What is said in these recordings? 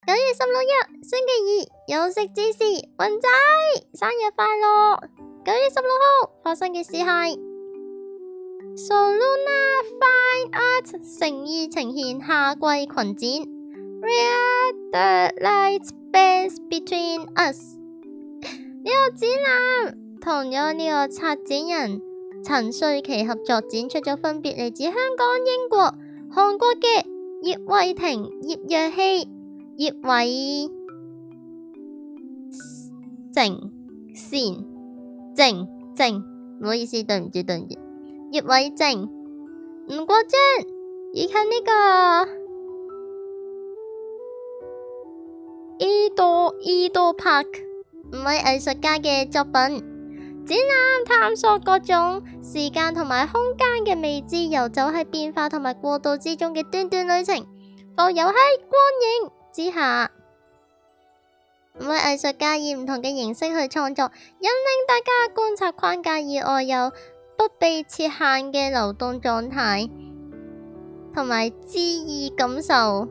9月16日星期二，休息之時，雲仔生日快樂。9月16號發生嘅事係 Soluna Fine Art 誠意呈現夏季群展 Where the Light Bends Between Us。 呢個展覽同咗呢個策展人陳瑞琪合作展出咗分別嚟自香港、英國、韓國嘅葉慧婷、葉若曦、葉偉靜，唔好意思，對唔住，葉偉靜、吳國章以及呢個Edo Park 五位藝術家嘅作品。展覽探索各種時間同埋空間嘅未知，遊走喺變化同埋過渡之中嘅短短旅程，浮游喺光影之下。五位藝術家以唔同嘅形式去創作，引領大家觀察框架以外有不被設限嘅流動狀態，同埋恣意感受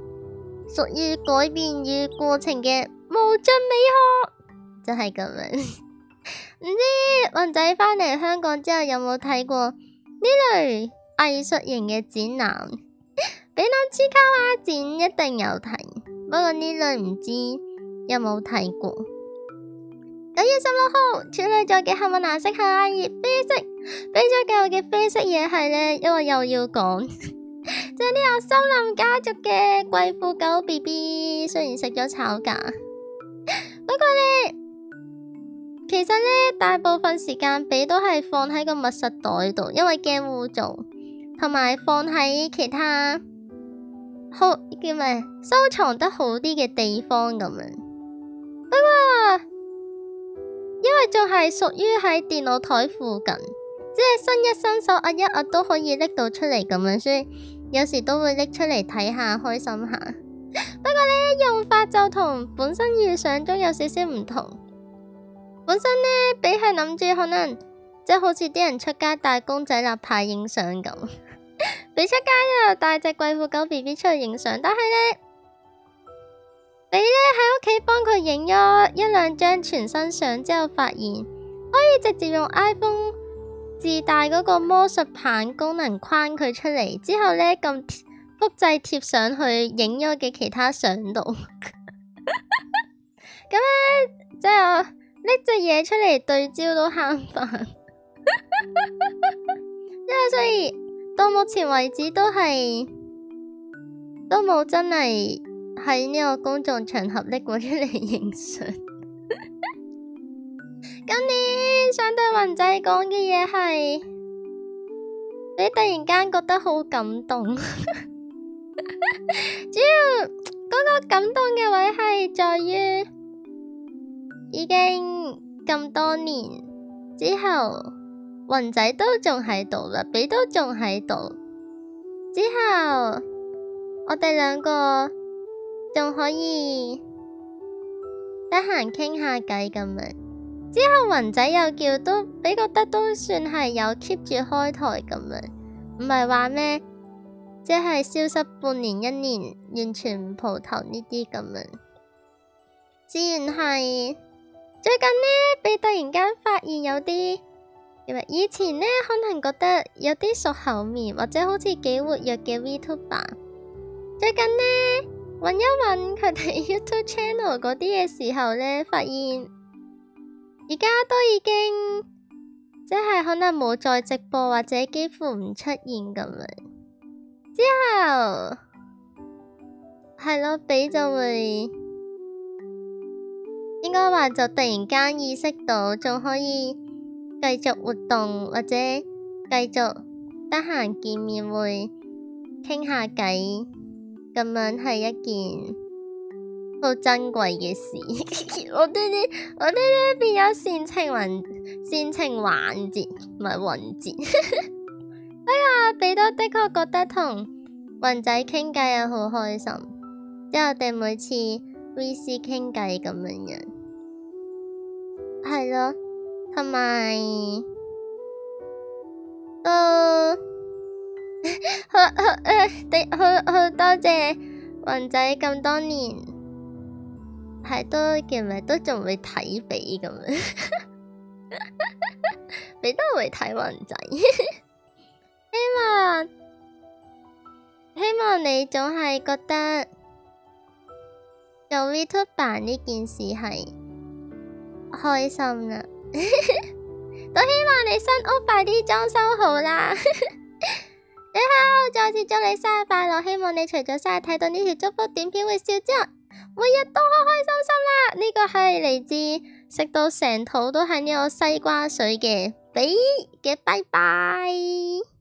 屬於改變與過程嘅無盡美學，就係咁樣。唔知雲仔返嚟香港之後有冇睇過呢類藝術型嘅展覽？比南斯卡瓦展一定有睇，不過呢類唔知有冇睇過。9月16號，處女座嘅幸運顏色係啡色。俾咗教我嘅啡色嘢係呢，因為又要講就係呢個森林家族嘅貴婦狗 BB， 雖然食咗炒價，不過呢，其實呢，大部分時間俾都係放喺個密實袋度，因為驚污糟，同埋放喺其他好叫咩收藏得好啲嘅地方咁樣。不過因為仲係屬於喺電腦台附近，即係伸一伸手壓一壓都可以拎到出嚟咁樣，所以有時都會拎出嚟睇下，開心下。不過呢，用法就同本身預想中有少少唔同。本身呢，比係諗住可能即係好似啲人出街帶公仔立牌影相咁，比出街又帶隻貴婦狗 BB 出去影相，但係呢，比呢喺屋企幫佢影咗一兩張全身相之後，發現可以直接用 iPhone 自帶嗰個魔術棒功能框佢出嚟，之後呢，咁複製貼上去影咗嘅其他相度，咁咧即係拎隻嘢出嚟對焦都慳飯，因為所以到目前為止都冇真係喺呢個公眾場合拎過出嚟影相。今年想對雲仔講嘅嘢係，你突然間覺得好感動，主要嗰個感動嘅位係在於，已經咁多年之後，雲仔都仲喺度啦，比都仲喺度。之後我哋兩個仲可以得閒傾下偈咁樣。之後雲仔又叫都比覺得都算係有 keep 住開台咁樣，唔係話咩，即係消失半年一年，完全唔蒲頭呢啲咁樣。自然係最近呢，被突然間發現有啲，以前呢可能覺得有啲熟口面或者好似幾活躍嘅 VTuber， 最近呢揾一揾佢哋 YouTube channel 嗰啲嘅時候呢，發現而家都已經即係可能冇再直播或者幾乎唔出現咁樣。之後係咯，比就會應該話就突然間意識到仲可以繼續活動或者繼續得閒見面會傾下偈，咁樣係一件好珍貴嘅事。我哋呢邊有煽情環節，唔係環節。不過比都的確覺得同雲仔傾偈係好開心，即係我哋每次 VC 傾偈咁樣，係咯，同埋都好多謝雲仔咁多年排多嘅咪都仲會睇俾咁樣，你都會睇運仔。希望你總係覺得做 VTuber 呢件事係開心啦。都希望你新屋快啲裝修好啦。最後再次祝你生日快樂，希望你除咗生日睇到呢條祝福短片會笑之外，每日都開開心心啦。呢個係嚟自食到成肚都係呢個西瓜水嘅比嘅拜拜。